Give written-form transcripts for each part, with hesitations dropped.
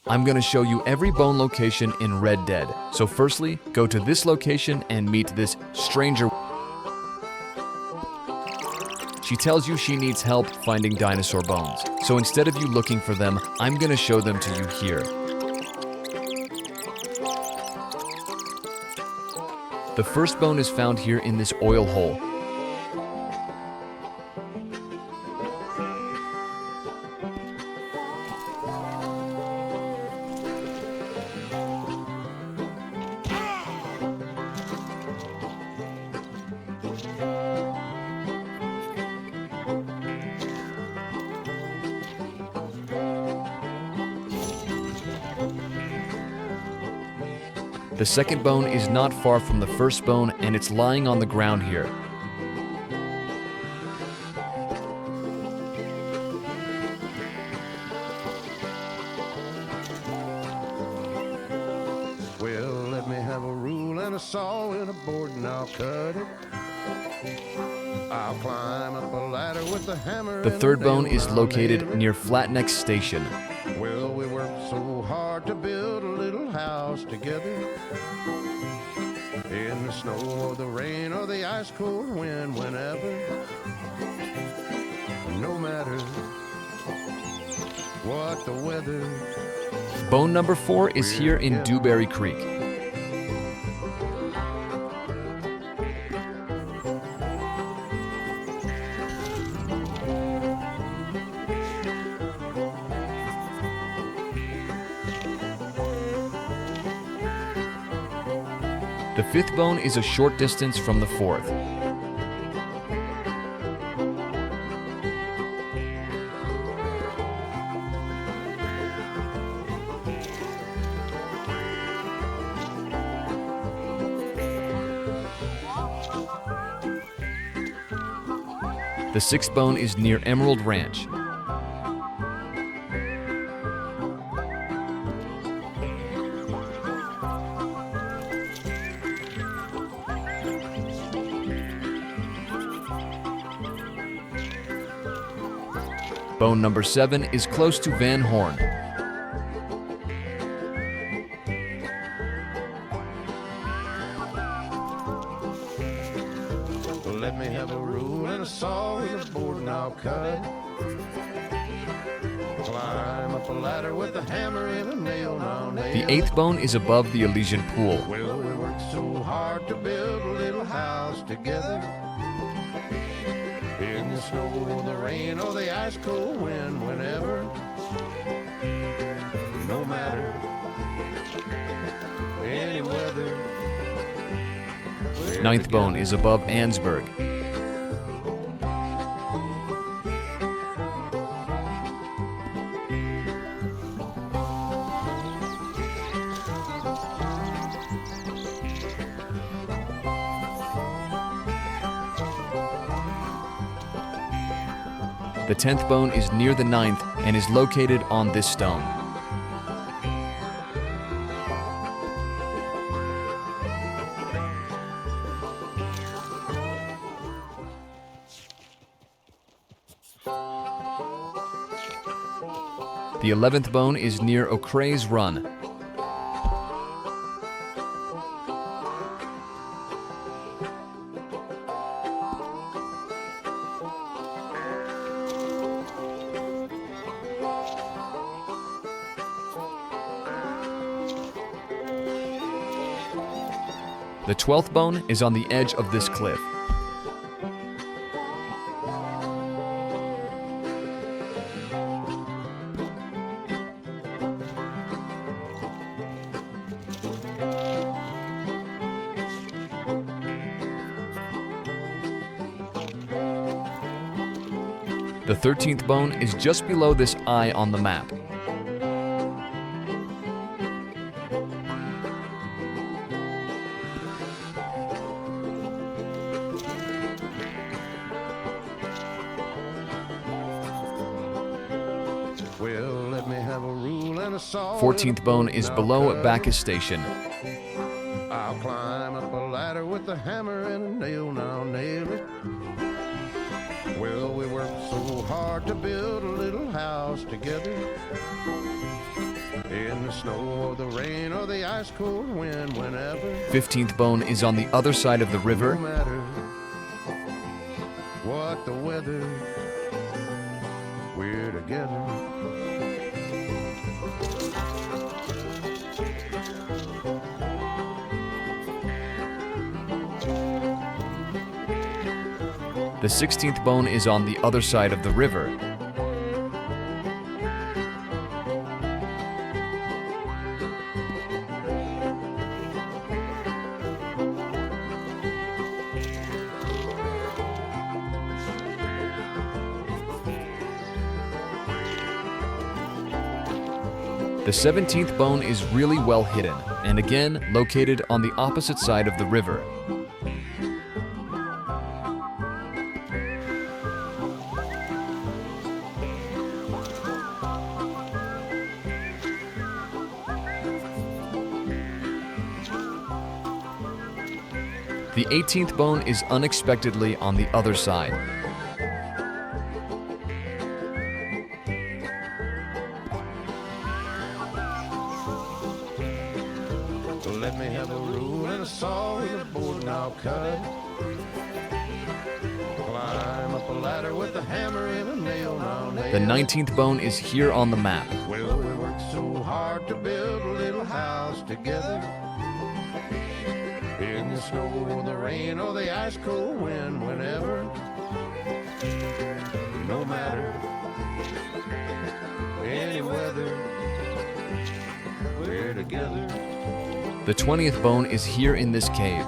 I'm going to show you every bone location in Red Dead. So firstly, go to this location and meet this stranger. She tells you she needs help finding dinosaur bones. So instead of you looking for them, I'm going to show them to you here. The first bone is found here in this oil hole. The second bone is not far from the first bone, and it's lying on the ground here. Well, let me have a rule and a saw and a board and I'll cut it. I'll climb up a ladder with a hammer. The third bone is located near Flatneck Station. Well, we worked so hard to build a little house together. In the snow or the rain or the ice cold wind, whenever. No matter what the weather. Bone number 4 is here in Dewberry Creek. The fifth bone is a short distance from the fourth. The sixth bone is near Emerald Ranch. Bone number 7 is close to Van Horn. Let me have a rule and a saw and a board and I'll cut. Climb up a ladder with a hammer and a nail and I'll nail. The eighth bone is above the Elysian Pool. Well, we worked so hard to build a little house together. In the snow, the rain, or the ice cold wind, whenever. No matter any weather. Ninth bone is above Ansburg. The 10th bone is near the 9th and is located on this stone. The 11th bone is near O'Crea's Run. The 12th bone is on the edge of this cliff. The 13th bone is just below this eye on the map. Well, let me have a rule and a saw. 14th bone is below at Bacchus Station. I'll climb up a ladder with a hammer and a nail, and I'll nail it. Well, we worked so hard to build a little house together. In the snow or the rain or the ice cold wind, whenever. 15th bone is on the other side of the No river. matter what the weather, we're together. The 16th bone is on the other side of the river. The 17th bone is really well hidden, and again located on the opposite side of the river. The 18th bone is unexpectedly on the other side. Let me have a rule and a saw and a board and I'll cut it. Climb up a ladder with a hammer and a nail and I'll nail it. The 19th bone is here on the map. Well, we worked so hard to build a little house together. In the snow or the rain or the ice cold wind, whenever. No matter any weather, we're together. The 20th bone is here in this cave.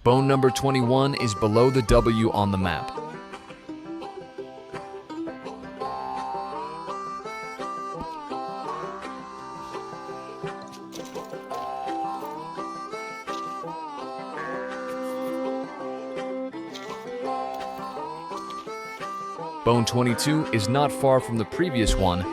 Bone number 21 is below the W on the map. Bone 22 is not far from the previous one.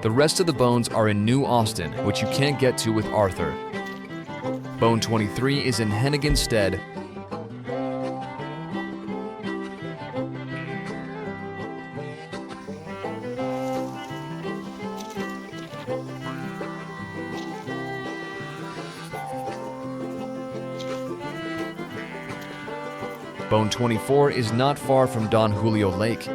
The rest of the bones are in New Austin, which you can't get to with Arthur. Bone 23 is in Henniganstead. Bone 24 is not far from Don Julio Lake.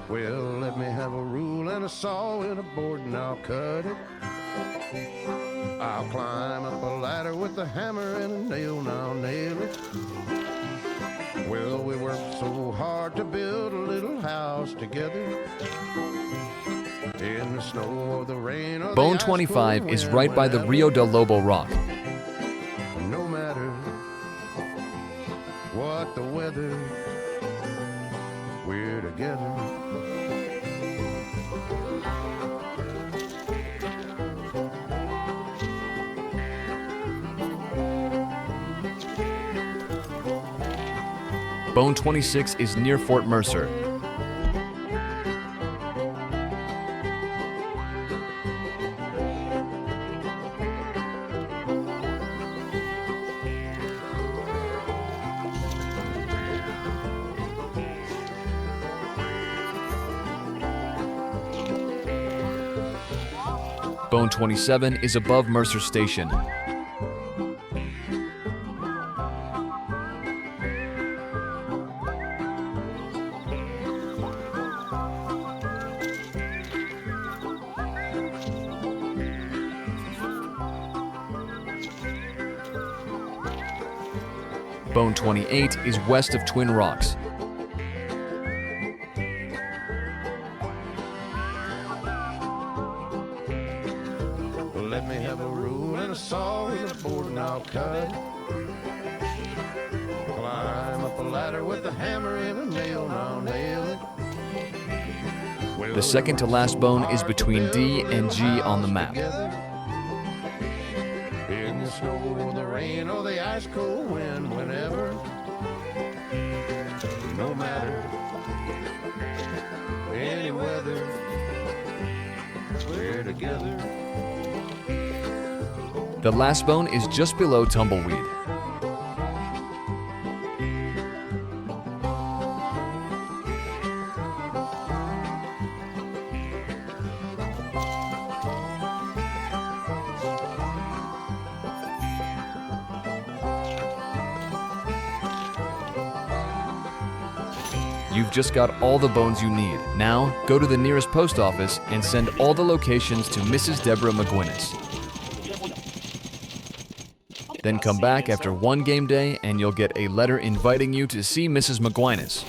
Well, let me have a rule and a saw and a board and I'll cut it. I'll climb up a ladder with a hammer and a nail and I'll nail it. Well, we worked so hard to build a little house together. In the snow or the rain or the Bone ice 25 cold is wind, right by the whenever. Rio del Lobo rock. No matter what the weather, we're together. Bone 26 is near Fort Mercer. Bone 27 is above Mercer Station. Bone 28 is west of Twin Rocks. Let me have a rule and a saw saw and a board and I'll cut it. Climb up a ladder with a hammer and a nail and I'll nail it. Well, The second to last bone is between D and G on the map. In the snow or the rain or the ice cold wind, whenever, no matter any weather, we're together. The last bone is just below tumbleweed. You've just got all the bones you need. Now, go to the nearest post office and send all the locations to Mrs. Deborah McGuinness. Then come back after one game day and you'll get a letter inviting you to see Mrs. McGuinness.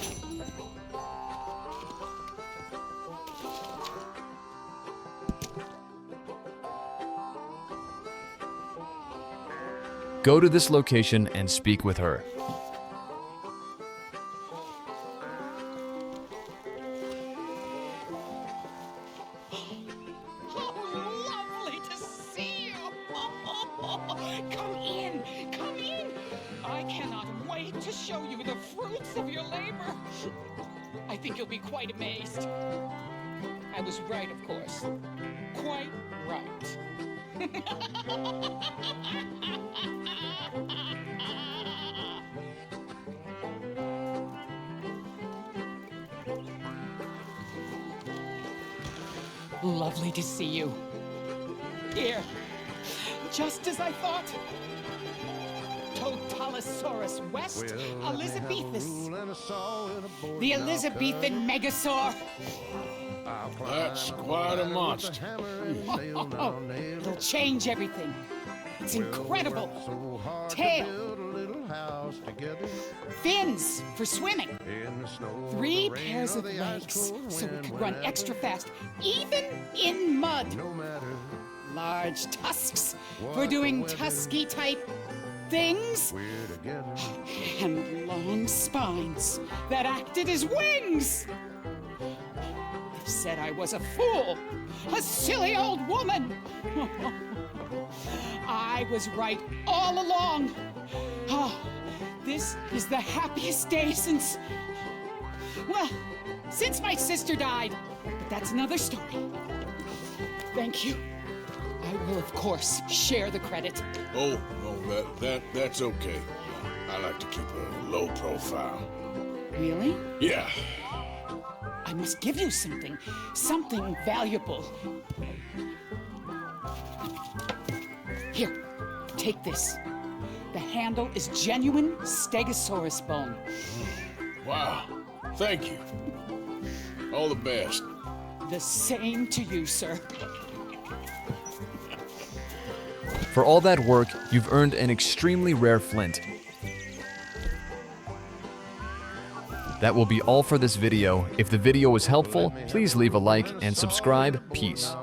Go to this location and speak with her. Lovely to see you. Come in, come in. I cannot wait to show you the fruits of your labor. I think you'll be quite amazed. I was right, of course. Quite right. Lovely to see you. Here, just as I thought. Totalosaurus West, Elizabethus. The Elizabethan Megasaur. That's quite a monster. It'll change everything. It's incredible. Tail. Fins for swimming. 3 pairs of legs so we could run extra fast, even in mud. Large tusks for doing tusky-type things. And long spines that acted as wings. They said I was a fool, a silly old woman. I was right all along. Oh, this is the happiest day since, well, since my sister died. But that's another story. Thank you. I will, of course, share the credit. Oh, no, that's okay. I like to keep a low profile. Really? Yeah. I must give you something valuable. Here, take this. The handle is genuine Stegosaurus bone. Wow. Thank you. All the best. The same to you, sir. For all that work, you've earned an extremely rare flint. That will be all for this video. If the video was helpful, please leave a like and subscribe. Peace.